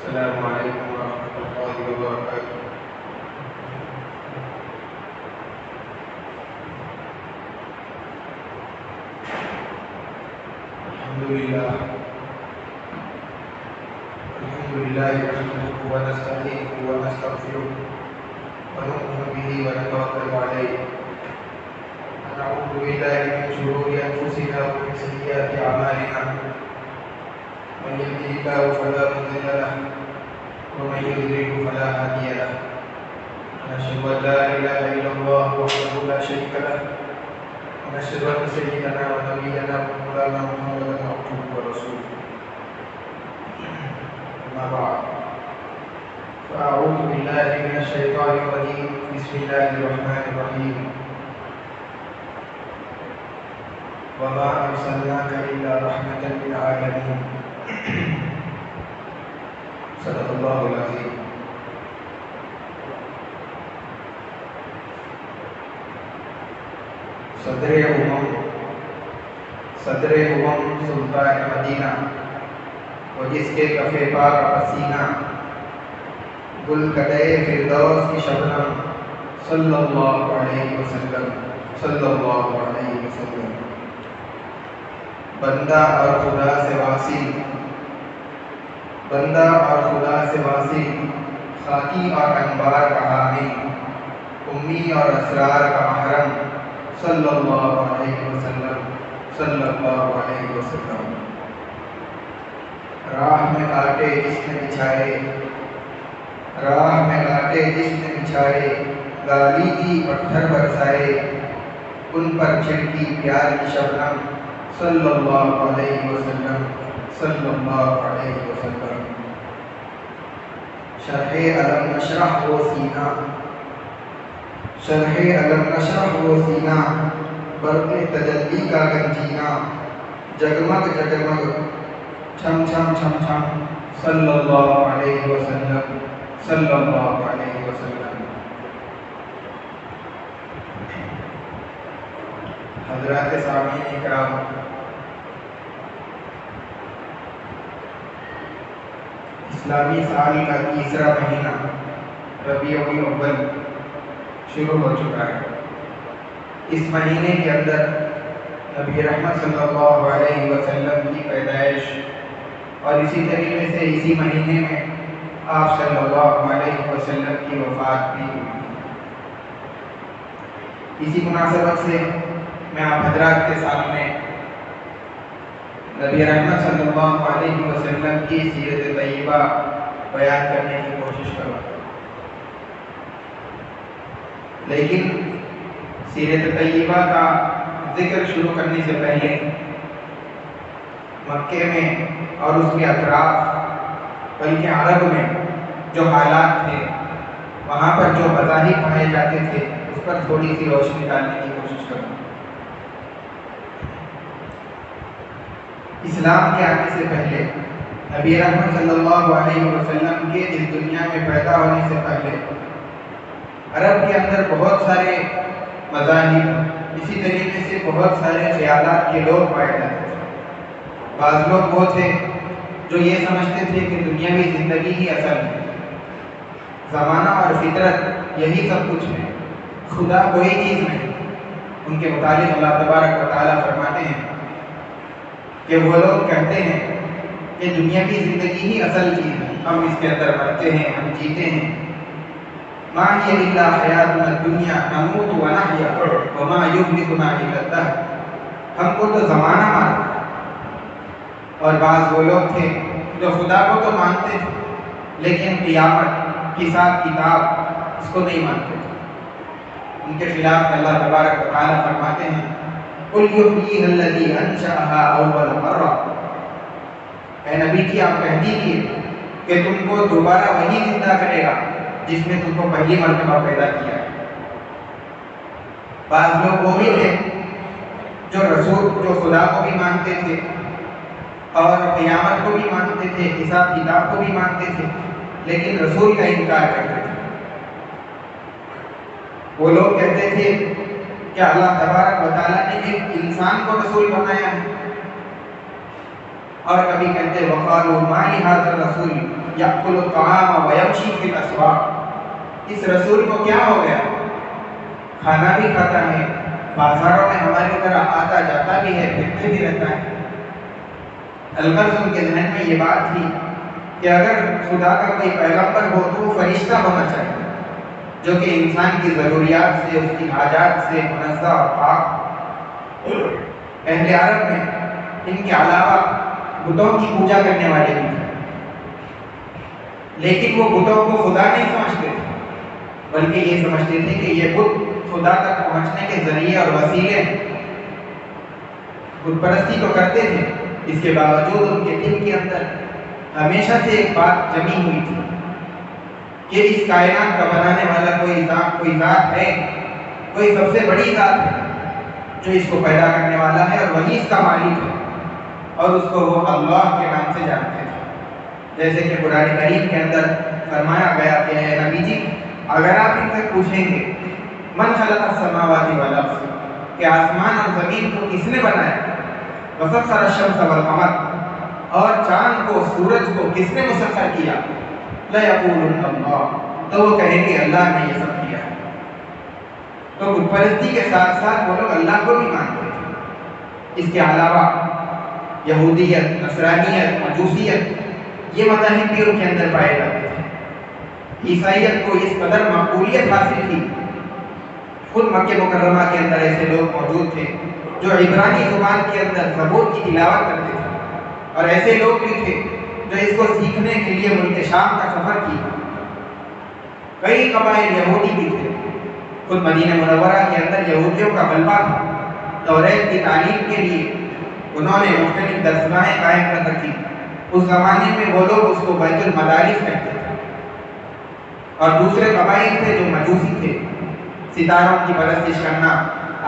السلام عليكم ورحمة الله وبركاته. الحمد لله نحمده ونستعينه ونستغفره ونؤمن به ونتوكل عليه ونعوذ بالله من شرور أنفسنا ومن سيئات أعمالنا من يهده الله فلا مضل له ومن يضلل فلا هادي له ونشهد أن لا إله إلا الله وحده لا شريك له ونشهد أن سيدنا ونبينا ومولانا محمدا عبده ورسوله أما بعد فأعوذ بالله من الشيطان الرجيم بسم الله الرحمن الرحيم وما أرسلناك إلا رحمة للعالمين صدق الله العظيم. صدر امم سلطان مدینہ وہ جس کے کف پاک پسینہ گل کٹے فردوس کی شبنم صلی اللہ علیہ وسلم صلی اللہ علیہ وسلم. بندہ اور خدا سے واصل خاکی اور انوار کا حامل امی اور اسرار کا محرم صلی اللہ علیہ وسلم صلی اللہ علیہ وسلم. راہ میں کاٹے جس نے بچھائے گالی دی پتھر برسائے ان پر چھڑکی پیار کی شبنم صلی اللہ علیہ وسلم صلی اللہ علیہ وسلم. شرح علم نشرح وہ سینہ برق تجلی کا گنجینہ جگمگ جگمگ چھم چھم چھم چھم صلی اللہ علیہ وسلم صلی اللہ علیہ وسلم. حضرات سامعین اکرام، اسلامی سال کا تیسرا مہینہ ربیع الاول شروع ہو چکا ہے. اس مہینے کے اندر نبی رحمت صلی اللہ علیہ وسلم کی پیدائش اور اسی طریقے سے اسی مہینے میں آپ صلی اللہ علیہ وسلم کی وفات بھی ہوئی. اسی مناسبت سے میں آپ حضرات کے سامنے نبی رحمت صلی اللہ علیہ وسلم کی سیرت طیبہ بیان کرنے کی کوشش کروں گا. لیکن سیرت طیبہ کا ذکر شروع کرنے سے پہلے مکے میں اور اس کے اطراف بلکہ عرب میں جو حالات تھے، وہاں پر جو مذاہب پائے جاتے تھے، اس پر تھوڑی سی روشنی ڈالنے کی کوشش کروں. اسلام کے آنے سے پہلے، نبی رحمت صلی اللہ علیہ وسلم کے اس دنیا میں پیدا ہونے سے پہلے عرب کے اندر بہت سارے مذاہب، اسی طریقے سے بہت سارے خیالات کے لوگ پائے جاتے تھے. بعض لوگ وہ تھے جو یہ سمجھتے تھے کہ دنیاوی زندگی ہی اصل ہے، زمانہ اور فطرت یہی سب کچھ ہے، خدا کوئی چیز نہیں. ان کے متعلق اللہ تبارک و تعالیٰ فرماتے ہیں کہ وہ لوگ کہتے ہیں کہ دنیاوی زندگی ہی اصل چیز ہے، ہم اس کے اندر مرتے ہیں، ہم جیتے ہیں. ما هي الا حیاتنا الدنیا نموت ونحیا وما یهلکنا الا الدہر. ہم کو تو زمانہ مانتا ہے. اور بعض وہ لوگ تھے جو خدا کو تو مانتے تھے لیکن قیامت، حساب کتاب اس کو نہیں مانتے تھے. ان کے خلاف اللہ تبارک و تعالیٰ فرماتے ہیں قل یحییہا الذی انشأہا اول مرہ. اے نبی جی آپ کہہ دیجیے کہ تم کو دوبارہ وہی زندہ کرے گا جس نے تم کو پہلی مرتبہ پیدا کیا ہے. بعض لوگ وہ بھی تھے جو خدا کو بھی مانتے تھے اور قیامت کو بھی مانتے تھے، حساب کتاب کو بھی مانتے تھے، لیکن رسول کا انکار کرتے تھے. وہ لوگ کہتے تھے کہ اللہ تبارک و تعالیٰ نے ایک انسان کو رسول بنایا ہے. اور کبھی کہتے وقالوا ما لهذا الرسول یأکل الطعام ویمشی فی الاسواق، اس رسول کو کیا ہو گیا؟ کھانا بھی کھاتا ہے، بازاروں میں ہماری طرح آتا جاتا بھی ہے، پھرتے بھی رہتا ہے۔ الغرض ان کے ذہن میں یہ بات تھی کہ اگر خدا کا کوئی پیغمبر ہو تو وہ فرشتہ ہونا چاہیے، جو کہ انسان کی ضروریات سے، اس کی حاجات سے منزہ اور پاک۔ اہل عرب میں ان کے علاوہ بتوں کی پوجا کرنے والے بھی تھے، لیکن وہ بتوں کو خدا نہیں سمجھتے تھے، بلکہ یہ سمجھتے تھے کہ یہ بت خدا تک پہنچنے کے ذریعے اور وسیلے ہیں۔ بت پرستی تو کرتے تھے، اس کے باوجود ان کے دل کے اندر ہمیشہ سے ایک بات جمی ہوئی تھی کہ اس کائنات کا بنانے والا کوئی ذات ہے، کوئی سب سے بڑی ذات ہے جو اس کو پیدا کرنے والا ہے، اور وہی اس کا مالک ہے، اور اس کو وہ اللہ کے نام سے جانتے تھے۔ جیسے کہ قرآن کریم کے اندر فرمایا گیا کہ اے نبی جی، اگر آپ ان سے پوچھیں گے من خلق السماوات والارض، کہ آسمان اور زمین کو کس نے بنایا، وسخر الشمس والقمر، اور چاند کو سورج کو کس نے مسخر کیا، لَيَقُولُنَّ اللَّهُ، تو وہ کہیں گے اللہ نے یہ سب کیا ہے۔ تو بت پرستی کے ساتھ ساتھ وہ لوگ اللہ کو بھی مانتے تھے۔ اس کے علاوہ یہودیت، نصرانیت، مجوسیت، یہ مذاہب بھی ان کے اندر پائے جاتے تھے۔ عیسائیت کو اس قدر مقبولیت حاصل تھی، خود مکہ مکرمہ کے اندر ایسے لوگ موجود تھے جو عبرانی زبان کے اندر زبور کی تلاوت کرتے تھے، اور ایسے لوگ بھی تھے جو اس کو سیکھنے کے لیے ملک شام کا سفر کیا۔ کئی قبائل یہودی بھی تھے، خود مدینہ منورہ کے اندر یہودیوں کا غلبہ تھا، توریت کی تعلیم کے لیے انہوں نے مختلف درسگاہیں قائم کر رکھی۔ اس زمانے میں وہ لوگ اس کو بیت المدارس کہتے تھے۔ اور دوسرے قبائل تھے جو مجوسی تھے، ستاروں کی پرستش کرنا،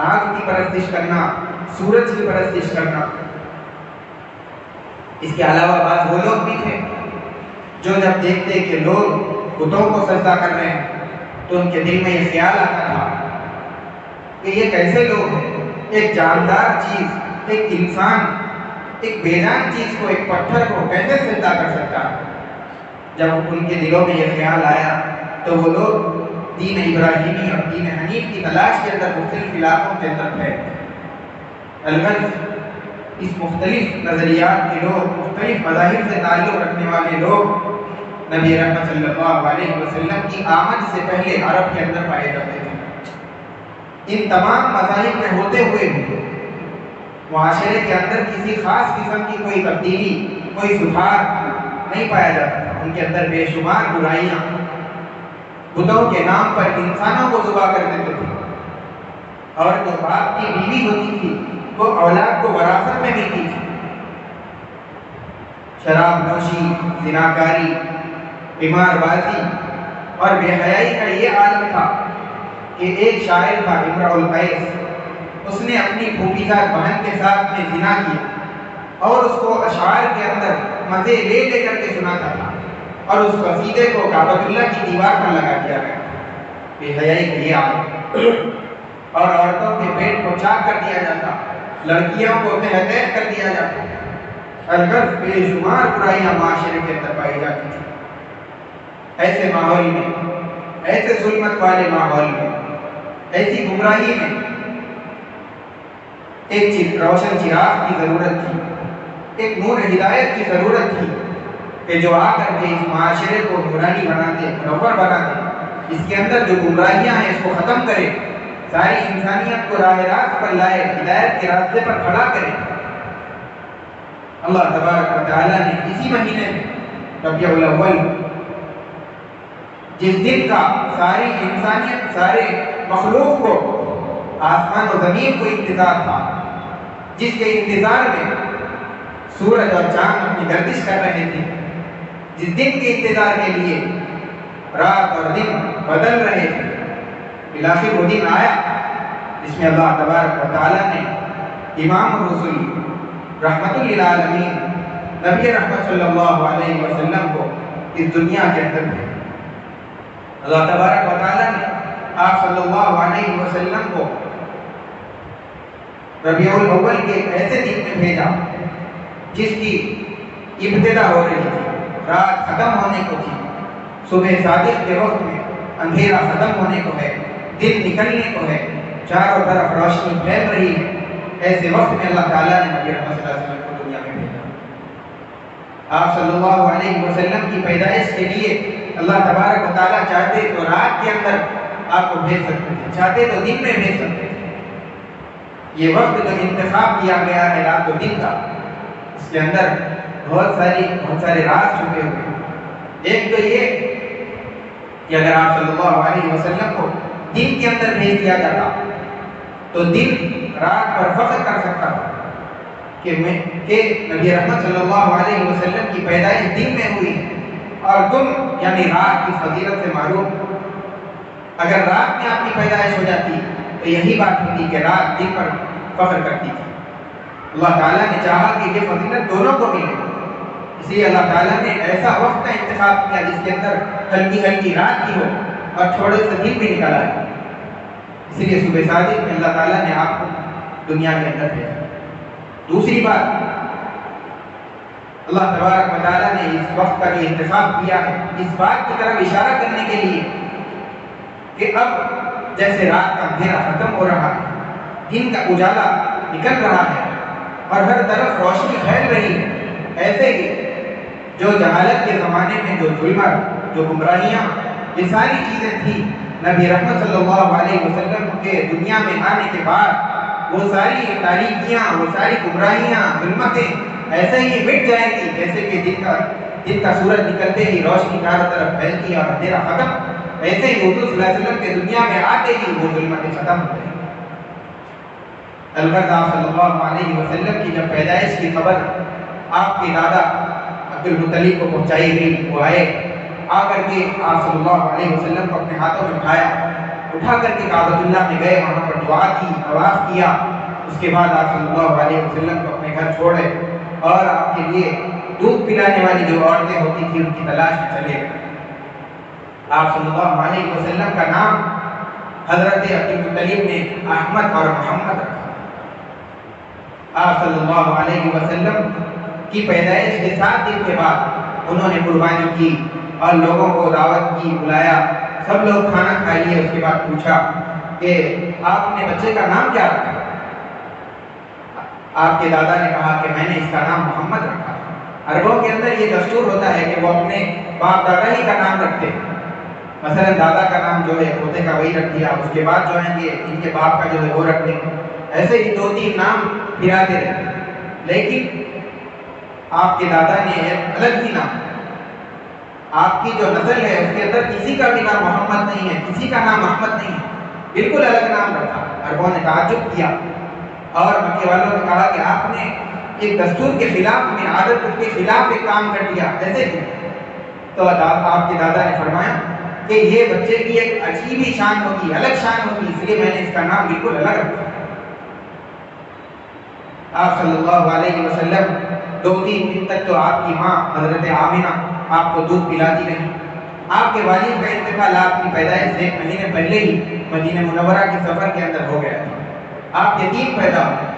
آگ کی پرستش کرنا، سورج کی پرستش کرنا۔ اس کے علاوہ بعض وہ لوگ بھی تھے جو جب دیکھتے کہ لوگ بتوں کو سجدہ کر رہے ہیں تو ان کے دل میں یہ خیال آتا تھا کہ یہ کیسے لوگ ہیں، ایک جاندار چیز، ایک انسان، ایک بے جان چیز کو، ایک پتھر کو کیسے سجدہ کر سکتا ہے۔ جب ان کے دلوں میں یہ خیال آیا تو وہ لوگ دین ابراہیمی اور دین حنیف کی تلاش کے اندر مختلف علاقوں کے اندر تھے۔ الغرض اس مختلف نظریات کے لوگ، مختلف مذاہب سے تعلق رکھنے والے لوگ نبی رحمت صلی اللہ علیہ وسلم کی آمد سے پہلے عرب کے اندر پائے جاتے تھے۔ ان تمام مذاہب میں ہوتے ہوئے بھی معاشرے کے اندر کسی خاص قسم کی کوئی تبدیلی، کوئی سدھار نہیں پایا جاتا تھا۔ ان کے اندر بے شمار برائیاں، بتوں کے نام پر انسانوں کو ذبح کر دیتے تھے، اور جو باپ کی بیوی ہوتی تھی وہ اولاد کو وراثت میں ملتی تھی۔ شراب نوشی، زناکاری، قمار بازی اور بے حیائی کا یہ عالم تھا کہ ایک شاعر تھا امرؤ القیس، اس نے اپنی پھوپھیزاد بہن کے ساتھ میں زنا کیا اور اس کو اشعار کے اندر مزے لے لے کر کے سناتا تھا، اور اس قصیدے کو کعبۃ اللہ کی دیوار پر لگا دیا گیا۔ بے حیائی کا یہ عالم، اور عورتوں کے پیٹ کو چاک کر دیا جاتا، لڑکیوں کو تحقیق کر دیا جاتا۔ الغرض بے شمار برائیاں معاشرے کے اندر پائی جاتی تھی۔ ایسے ماحول میں، ایسے ظلمت والے ماحول میں، ایسی گمراہی میں ایک روشن چراغ کی ضرورت تھی، ایک نور ہدایت کی ضرورت تھی کہ جو آ کر کے اس معاشرے کو نورانی بنا دے، منور بنا دے، اس کے اندر جو گمراہیاں ہیں اس کو ختم کرے، ساری انسانیت کو راہ راست پر لائے، ہدایت کے راستے پر کھڑا کرے۔ اللہ تبارک و تعالیٰ نے اسی مہینے میں ربیع الاول، جس دن کا ساری انسانیت، سارے مخلوق کو، آسمان و زمین کو انتظار تھا، جس کے انتظار میں سورج اور چاند اپنی گردش کر رہے تھے، جس دن کے انتظار کے لیے رات اور دن بدل رہے تھے، بالآخر وہ دن آیا جس میں اللہ تبارک و تعالیٰ نے امام الرسل رحمت للعالمین نبی رحمت صلی اللہ علیہ وسلم کو اس دنیا کے اندر بھیجا۔ اللہ تبارک و تعالیٰ نے آپ صلی اللہ علیہ وسلم کو ربیع الاول کے ایک ایسے دن میں بھیجا جس کی ابتدا ہو رہی تھی، رات ختم ہونے کو تھی، صبح صادق کے وقت میں اندھیرا ختم ہونے کو ہے، دن نکلنے کو ہے، چاروں طرف روشنی پھیل رہی ہے، ایسے وقت میں اللہ تعالیٰ نے نبی رحمت صلی اللہ علیہ وسلم کو دنیا میں بھیجا۔ آپ صلی اللہ علیہ وسلم کی پیدائش کے لیے اللہ تبارک و تعالیٰ چاہتے تو رات کے اندر آپ کو بھیج سکتے تھے، چاہتے تو دن میں بھیج سکتے تھے۔ یہ وقت جو انتخاب کیا گیا ہے رات و دن کا، اس کے اندر بہت سارے راز چھپے ہوئے ہیں۔ ایک تو یہ کہ اگر آپ صلی اللہ علیہ وسلم کو دن کے اندر بھیج دیا جاتا تو دن رات پر فخر کر سکتا تھا کہ نبی رحمت صلی اللہ علیہ وسلم کی پیدائش دن میں ہوئی اور تم یعنی رات کی فضیلت سے معروم۔ اگر رات میں آپ کی پیدائش ہو جاتی تو یہی بات ہوتی کہ رات دن پر فخر کرتی تھی۔ اللہ تعالیٰ نے چاہا کہ یہ فضیلت دونوں کو ملے، اس لیے اللہ تعالیٰ نے ایسا وقت کا انتخاب کیا جس کے اندر ہلکی ہلکی رات کی ہو اور تھوڑے سے دن بھی نکل آئے۔ اس لیے صبح صادق میں اللہ تعالیٰ نے آپ کو دنیا کے اندر بھیجا۔ دوسری بات، اللہ تبارک و تعالیٰ نے اس وقت کا جو انتخاب کیا ہے اس بات کی طرف اشارہ کرنے کے لیے کہ اب جیسے رات کا اندھیرا ختم ہو رہا ہے، دن کا اجالا نکل رہا ہے اور ہر طرف روشنی پھیل رہی ہے، ایسے ہی جو جہالت کے زمانے میں جو ظلمت، جو گمراہیاں، یہ ساری چیزیں تھیں، نبی رحمت صلی اللہ علیہ وسلم کے دنیا میں آنے کے بعد وہ ساری تاریکیاں، وہ ساری گمراہیاں، ظلمتیں ایسے ہی مٹ جائیں گی جیسے کہ دن کا سورج نکلتے ہی روشنی چاروں طرف پھیلتی اور اندھیرا ختم، ایسے ہی حضور صلی اللہ علیہ وسلم کے دنیا میں آتے ہی وہ ظلمتیں ختم ہو گئی۔ البتہ آپ صلی اللہ علیہ وسلم کی جب پیدائش کی خبر آپ کے دادا عبد المطلب کو پہنچائی گئی، وہ آئے، آ کر کے آپ صلی اللہ علیہ وسلم کو اپنے ہاتھوں میں اٹھا کر کے کعبۃ اللہ میں گئے، وہاں پر دعا کی، طواف کیا۔ اس کے بعد آپ صلی اللہ علیہ وسلم کو اپنے گھر چھوڑے اور آپ کے لیے دودھ پلانے والی جو عورتیں ہوتی تھیں ان کی تلاش میں چلے گئے۔ آپ صلی اللہ علیہ وسلم کا نام حضرت عبد المطلب نے احمد اور محمد رکھا۔ آپ صلی اللہ علیہ وسلم کی پیدائش کے 7 دن کے بعد انہوں نے قربانی کی اور لوگوں کو دعوت کی، بلایا، سب لوگ کھانا کھا لیے۔ اس کے بعد پوچھا کہ آپ نے بچے کا نام کیا رکھا؟ آپ کے دادا نے کہا کہ میں نے اس کا نام محمد رکھا۔ عربوں کے اندر یہ دستور ہوتا ہے کہ وہ اپنے باپ دادا ہی کا نام رکھتے ہیں، مثلا دادا کا نام جو ہے پوتے کا وہی رکھ دیا، اس کے بعد جو ہے کہ ان کے باپ کا جو ہے وہ رکھ دیں، ایسے ہی 2-3 نام پھراتے رہتے۔ لیکن آپ کے دادا نے ایک الگ ہی نام، آپ کی جو نسل ہے اس کے اندر کسی کا بھی نام محمد نہیں ہے، کسی کا نام احمد نہیں ہے، بالکل الگ نام رکھا۔ عربوں نے تعجب کیا اور مکے والوں نے کہا کہ آپ نے ایک دستور کے خلاف میں، عادت کے خلاف ایک کام کر دیا، ایسے ہی۔ تو آپ کے دادا نے فرمایا کہ یہ بچے کی ایک عجیب ہی شان ہوگی، الگ شان ہوگی، اس لیے میں نے اس کا نام بالکل الگ رکھا۔ آپ صلی اللہ علیہ وسلم 2-3 دن تک تو آپ کی ماں حضرت آمنہ آپ کو دودھ پلاتی رہی۔ آپ کے والد کا انتقال آپ کی پیدائش سے 1 مہینے پہلے ہی مدینہ منورہ کے سفر کے اندر ہو گیا تھا۔ آپ یتیم پیدا ہوئے،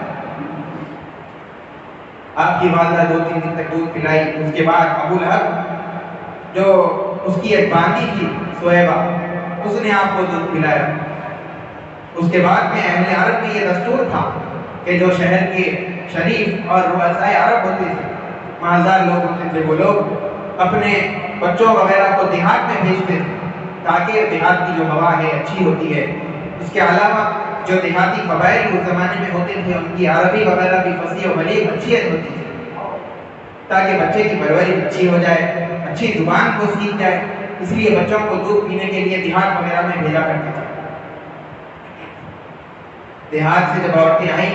آپ کی والدہ 2-3 دن تک دودھ پلائی۔ اس کے بعد ابو لہب جو اس کی ایک باندی تھی سہیبہ، اس نے آپ کو دودھ پلایا۔ اس کے بعد میں اہل عرب میں یہ دستور تھا کہ جو شہر کے شریف اور رؤسائے عرب ہوتے تھے، مالدار لوگ ہوتے تھے، وہ لوگ اپنے بچوں وغیرہ کو دیہات میں بھیجتے تھے تاکہ دیہات کی جو ہوا ہے اچھی ہوتی ہے۔ اس کے علاوہ جو دیہاتی قبائل اس زمانے میں ہوتے تھے ان کی عربی وغیرہ بھی فصیح و بلیغ اچھی ہوتی تھی تاکہ بچے کی پرورش اچھی ہو جائے، اچھی زبان کو سیکھ جائے۔ اس لیے بچوں کو دودھ پینے کے لیے دیہات وغیرہ میں بھیجا کرتے تھے۔ دیہات سے جب عورتیں آئیں،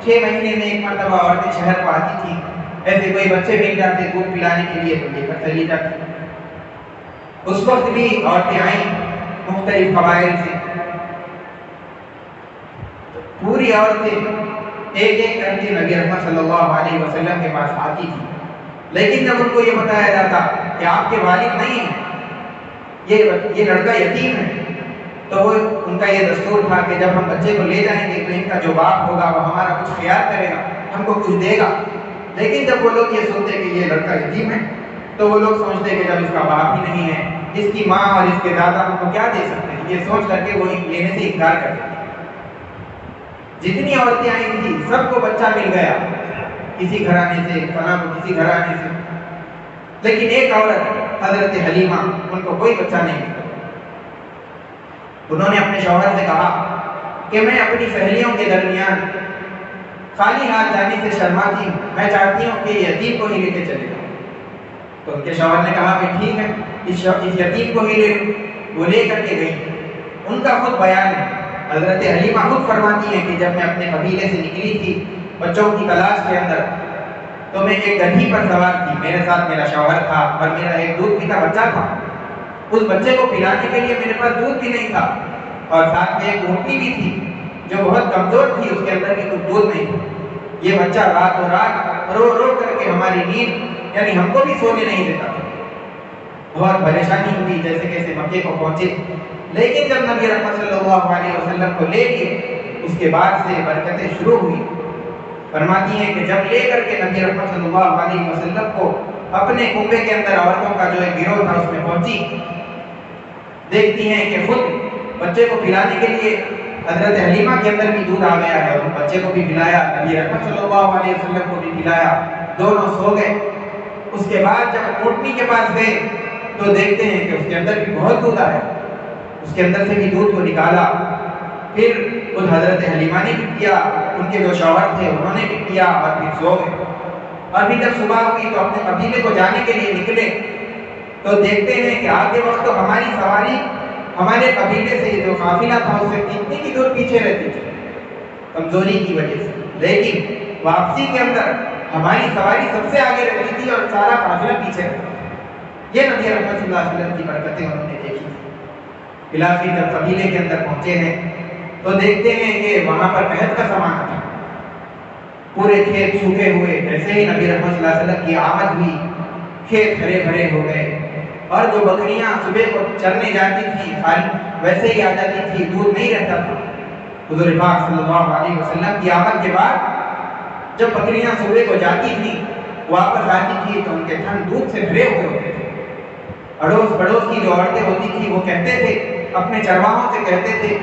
6 مہینے میں 1 مرتبہ عورتیں شہر کو آتی تھیں، ایسے کوئی بچے مل جاتے دودھ پلانے کے لیے تو لے کر چلی جاتی۔ اس وقت بھی عورتیں آئیں مختلف قبائل سے، پوری عورتیں ایک کر کے نبی رحمت صلی اللہ علیہ وسلم کے پاس آتی تھی، لیکن جب ان کو یہ بتایا جاتا کہ آپ کے والد نہیں ہیں، یہ لڑکا یتیم ہے، تو وہ ان کا یہ دستور تھا کہ جب ہم بچے کو لے جائیں گے تو ان کا جو باپ ہوگا وہ ہمارا کچھ خیال کرے گا، ہم کو کچھ دے گا۔ لیکن جب وہ لوگ یہ سنتے کہ یہ لڑکا یتیم ہے تو وہ لوگ سوچتے کہ جب اس کا باپ ہی نہیں ہے، اس کی ماں اور اس کے دادا ان کو کیا دے سکتے ہیں، یہ سوچ کر کے وہ لینے سے انکار کرتے ہیں۔ جتنی عورتیں آئی تھی سب کو بچہ مل گیا، کسی گھرانے سے، فلاں کو کسی گھرانے سے، لیکن ایک عورت حضرت حلیمہ، ان کو کوئی بچہ نہیں ملا۔ انہوں نے اپنے شوہر سے کہا کہ میں اپنی سہیلیوں کے درمیان خالی ہاتھ جانے سے شرماتی ہوں، میں چاہتی ہوں کہ یتیم کو ہی لے کے چلے جاؤں۔ تو ان کے شوہر نے کہا کہ ٹھیک ہے، اس یتیم کو ہی لے لو۔ وہ لے کر کے گئی۔ ان کا خود بیان ہے، حضرت حلیمہ خود فرماتی ہیں کہ جب میں اپنے قبیلے سے نکلی تھی بچوں کی تلاش کے اندر، تو میں ایک گدھی پر سوار تھی، میرے ساتھ میرا شوہر تھا اور میرا ایک دودھ پیتا بچہ تھا۔ اس بچے کو پلانے کے لیے میرے پاس دودھ بھی نہیں تھا، اور ساتھ میں ایک اونٹنی بھی تھی جو بہت کمزور تھی، اس کے اندر بھی کچھ دودھ نہیں تھا۔ یہ بچہ رات و رات رو رو کر کے ہماری نیند، یعنی ہم کو بھی سونے نہیں دیتا تھا۔ بہت پریشانی ہوئی، جیسے کیسے مکے کو پہنچے، لیکن جب نبی رحمت صلی اللہ علیہ وسلم کو لے لیے، اس کے بعد سے برکتیں شروع ہوئی۔ فرماتی ہیں کہ جب لے کر کے نبی رحمت صلی اللہ علیہ وسلم کو اپنے کنبے کے اندر عورتوں کا جو ایک گروہ تھا اس میں پہنچی، دیکھتی ہیں کہ خود بچے کو پلانے کے لیے حضرت حلیمہ کے اندر بھی دودھ آ گیا ہے، اور بچے کو بھی پلایا، نبی رحمت صلی اللہ علیہ وسلم کو بھی پلایا، دونوں سو گئے۔ اس کے بعد جب اونٹنی کے پاس گئے تو دیکھتے ہیں کہ اس کے اندر بھی بہت دودھ آیا، اس کے اندر سے بھی دودھ کو نکالا۔ پھر خود حضرت حلیمہ نے بھی پیا، ان کے جو شوہر تھے انہوں نے بھی پیا، اور پھر سو گئے۔ اور پھر جب صبح ہوئی تو اپنے قبیلے کو جانے کے لیے نکلے تو دیکھتے ہیں کہ آگے وقت تو ہماری سواری ہمارے قبیلے سے جو قافلہ تھا اس سے کتنی کی دور پیچھے رہتی تھی کمزوری کی وجہ سے، لیکن واپسی کے اندر ہماری سواری سب سے آگے رہتی تھی اور سارا قافلہ پیچھے رہتا تھا۔ یہ نبی رحمت صلی اللہ علیہ وسلم کی برکتیں انہوں نے دیکھی تھی۔ علاقے جب قبیلے کے اندر پہنچے ہیں تو دیکھتے ہیں کہ وہاں پر قحط کا زمانہ تھا، پورے کھیت سوکھے ہوئے۔ جیسے ہی نبی رحمت صلی اللہ علیہ وسلم کی آمد ہوئی، کھیت ہرے بھرے ہو گئے، اور جو بکریاں صبح کو چرنے جاتی تھی خالی ویسے ہی آ جاتی تھی، دودھ نہیں رہتا تھا۔ حضور پاک صلی اللہ علیہ وسلم کی آمد کے بعد جب بکریاں صبح کو جاتی تھیں واپس آتی تھی تو ان کے تھن دودھ سے بھرے ہوئے ہوتے تھے۔ اڑوس پڑوس کی جو عورتیں ہوتی تھی وہ کہتے تھے، اپنے چرواہوں سے کہتے تھے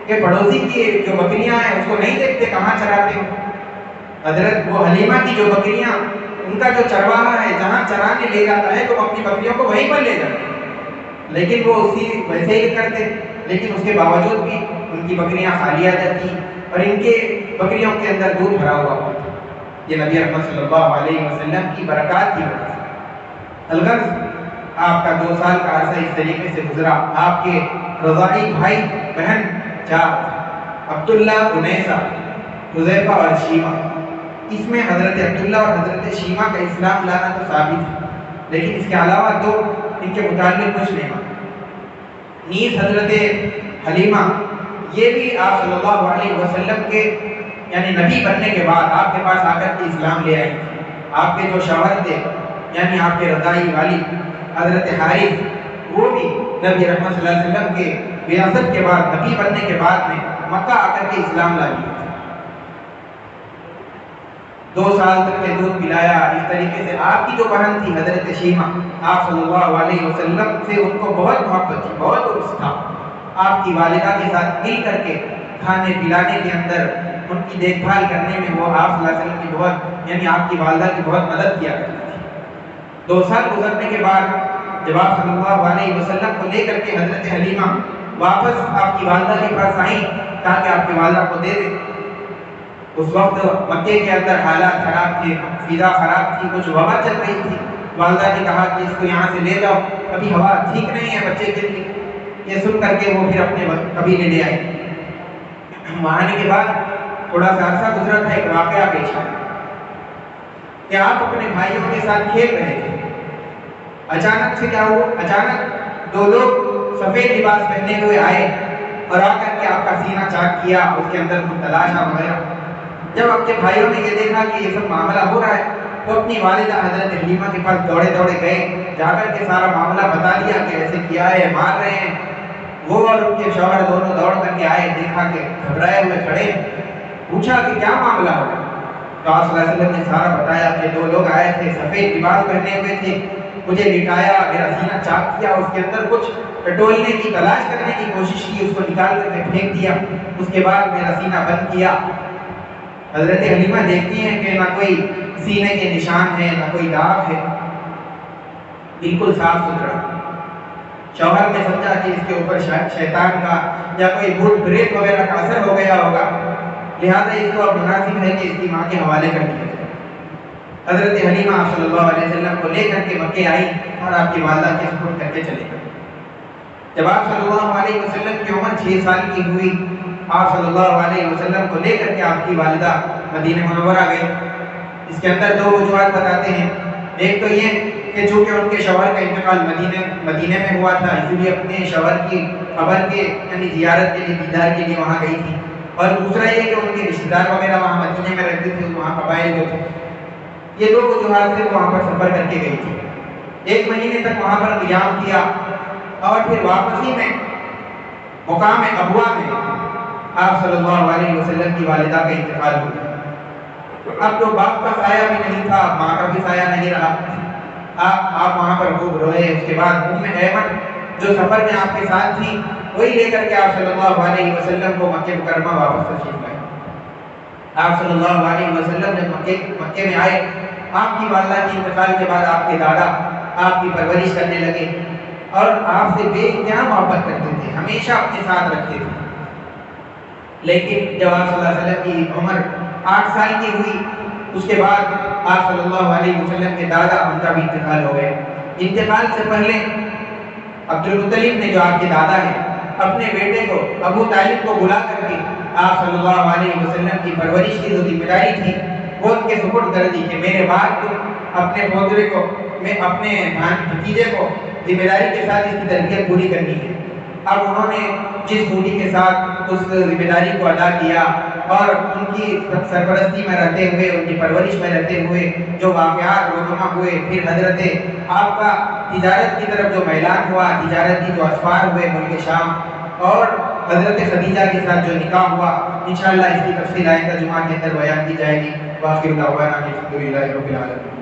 کہ پڑوسی کی جو بکریاں ہیں اس کو نہیں دیکھتے کہاں چراتے ہو۔ حضرت وہ حلیمہ کی جو بکریاں، ان کا جو چرواہا ہے جہاں چرانے لے جاتا ہے تو اپنی بکریوں کو وہیں پر لے جاتے ہیں، لیکن وہ اسی ویسے ہی کرتے، لیکن اس کے باوجود بھی ان کی بکریاں خالی آ جاتی اور ان کے بکریوں کے اندر دودھ بھرا ہوا ہوتا۔ یہ نبی رحمت صلی اللہ علیہ وسلم کی برکات کی وجہ سے۔ الغرض آپ کا 2 سال کا عرصہ اس طریقے سے گزرا۔ آپ کے رضاعی بھائی بہن 4 عبداللہ، انیسہ، حذیفہ اور شیمہ۔ اس میں حضرت عبداللہ اور حضرت شیمہ کا اسلام لانا تو ثابت ہے، لیکن اس کے علاوہ 2 ان کے متعلق کچھ نہیں مانا۔ نیز حضرت حلیمہ یہ بھی آپ صلی اللہ علیہ وسلم کے یعنی نبی بننے کے بعد آپ کے پاس آ کر کے اسلام لے آئی۔ آپ کے جو شوہر تھے یعنی آپ کے رضاعی والد حضرت حارث، وہ بھی نبی رحمت صلی اللہ علیہ وسلم کے وراثت کے بعد نبی بننے کے بعد میں مکہ آ کر کے اسلام لا لیا۔ 2 سال تک کے دودھ پلایا۔ اس طریقے سے آپ کی جو بہن تھی حضرت شیمہ، آپ صلی اللہ علیہ وسلم سے ان کو بہت محبت تھی، بہت عرص تھا۔ آپ کی والدہ کے ساتھ مل کر کے کھانے پلانے کے اندر، ان کی دیکھ بھال کرنے میں وہ آپ صلی اللہ علیہ وسلم کی بہت یعنی آپ کی والدہ کی بہت مدد کیا کرتی تھی۔ 2 سال گزرنے کے بعد جب آپ صلی اللہ علیہ وسلم کو لے کر کے حضرت حلیمہ واپس آپ کی والدہ کے پاس آئیں تاکہ آپ کی والدہ کو دے دیں، اس وقت مکے کے اندر حالات خراب تھے، فضا خراب تھی، کچھ وبا چل رہی تھی۔ والدہ نے کہا کہ اس کو یہاں سے لے جاؤ، ابھی ہوا ٹھیک نہیں ہے بچے کے لیے۔ یہ سن کر کے وہ پھر اپنے قبیلے لے آئے۔ وہاں آنے کے بعد تھوڑا سا عرصہ گزرا تھا، ایک واقعہ پیش آیا کہ آپ اپنے بھائیوں کے ساتھ کھیل رہے تھے۔ اچانک سے کیا ہوا، اچانک 2 لوگ سفید لباس پہنے ہوئے آئے اور آ کر کے آپ کا سینہ چاک کیا، اس کے اندر کچھ تلاشا وغیرہ۔ جب آپ کے بھائیوں نے یہ دیکھا کہ یہ سب معاملہ ہو رہا ہے تو اپنی والدہ حضرت حلیمہ کے پاس دوڑے دوڑے گئے، جا کر کے سارا معاملہ بتا دیا کہ ایسے کیا ہے، مار رہے ہیں۔ وہ اور ان کے شوہر دونوں دوڑ کر کے آئے، دیکھا کہ گھبرائے ہوئے کھڑے ہیں، پوچھا کہ کیا معاملہ ہو۔ تو آپ صلی اللہ علیہ وسلم نے سارا بتایا کہ 2 لوگ آئے تھے، سفید لباس پہنے ہوئے تھے، مجھے لٹایا، میرا سینہ چاک کیا، اس کے اندر کچھ ٹٹولنے کی تلاش کرنے کی کوشش کی، اس کو نکال کر کے پھینک دیا، اس کے بعد میرا سینہ بند کیا۔ حضرت حلیمہ دیکھتی ہیں کہ نہ کوئی سینے کے نشان ہے، نہ کوئی داغ ہے، بالکل صاف ستھرا۔ شوہر نے سمجھا کہ اس کے اوپر شاید شیطان کا یا کوئی بھوت پریت وغیرہ کا اثر ہو گیا ہوگا، لہذا اس کو اب مناسب ہے کہ اس کی ماں کے حوالے کر دیا جائے۔ حضرت حلیمہ صلی اللہ علیہ وسلم کو لے کر کے مکے آئی اور آپ کی والدہ کے سپرد کر کے چلے گئے۔ جب آپ صلی اللہ علیہ وسلم کی عمر 6 سال کی ہوئی، آپ صلی اللہ علیہ وسلم کو لے کر کے آپ کی والدہ مدینہ منورہ گئی۔ اس کے اندر 2 وجوہات بتاتے ہیں۔ ایک تو یہ کہ چونکہ ان کے شوہر کا انتقال مدینہ میں ہوا تھا، اس لیے اپنے شوہر کی قبر کے یعنی زیارت کے لیے، دیدار کے لیے وہاں گئی تھی، اور دوسرا یہ کہ ان کے رشتہ دار وغیرہ وہاں مدینہ میں رہتے تھے، وہاں قبائل جو تھے، یہ 2 وجوہات سے وہاں پر سفر کر کے گئی تھی۔ 1 مہینے تک وہاں پر قیام کیا، اور پھر واپسی میں مقام ابوا میں آپ صلی اللہ علیہ وسلم کی والدہ کا انتقال ہو گیا۔ اب تو باپ کا سایہ بھی نہیں تھا، ماں کا بھی سایہ نہیں رہا، آپ وہاں پر خوب روئے۔ اس کے بعد ایمن جو سفر میں آپ کے ساتھ تھی، وہی لے کر کے آپ صلی اللہ علیہ وسلم کو مکہ مکرمہ واپس تشریف لائے۔ آپ صلی اللہ علیہ وسلم جب مکے میں آئے، آپ کی والدہ کے انتقال کے بعد آپ کے دادا آپ کی پرورش کرنے لگے اور آپ سے بے انتہا محبت کرتے تھے، ہمیشہ اپنے ساتھ رکھتے تھے۔ لیکن جب آپ صلی اللہ علیہ وسلم کی عمر 8 سال کی ہوئی، اس کے بعد آپ صلی اللہ علیہ وسلم کے دادا، ان کا بھی انتقال ہو گیا۔ انتقال سے پہلے عبد المطلب نے، جو آپ کے دادا ہیں، اپنے بیٹے کو ابو طالب کو بلا کر کے آپ صلی اللہ علیہ وسلم کی پرورش کی جو ذمہ داری تھی وہ ان کے سپرد کر دی کہ میرے بعد تم اپنے پوترے کو، میں اپنے بھتیجے کو ذمہ داری کے ساتھ اس کی تربیت پوری کرنی ہے۔ اب انہوں نے جس خوبی کے ساتھ اس ذمہ داری کو ادا کیا اور ان کی سرپرستی میں رہتے ہوئے، ان کی پرورش میں رہتے ہوئے جو واقعات رونما ہوئے، پھر حضرت آپ کا تجارت کی طرف جو میلان ہوا، تجارت کی جو اسفار ہوئے ملک شام، اور حضرت خدیجہ کے ساتھ جو نکاح ہوا، انشاءاللہ اس کی تفصیل آئندہ جمعہ کے اندر بیان کی جائے گی۔ وآخر دعوانا الحمدللہ رب العالمین۔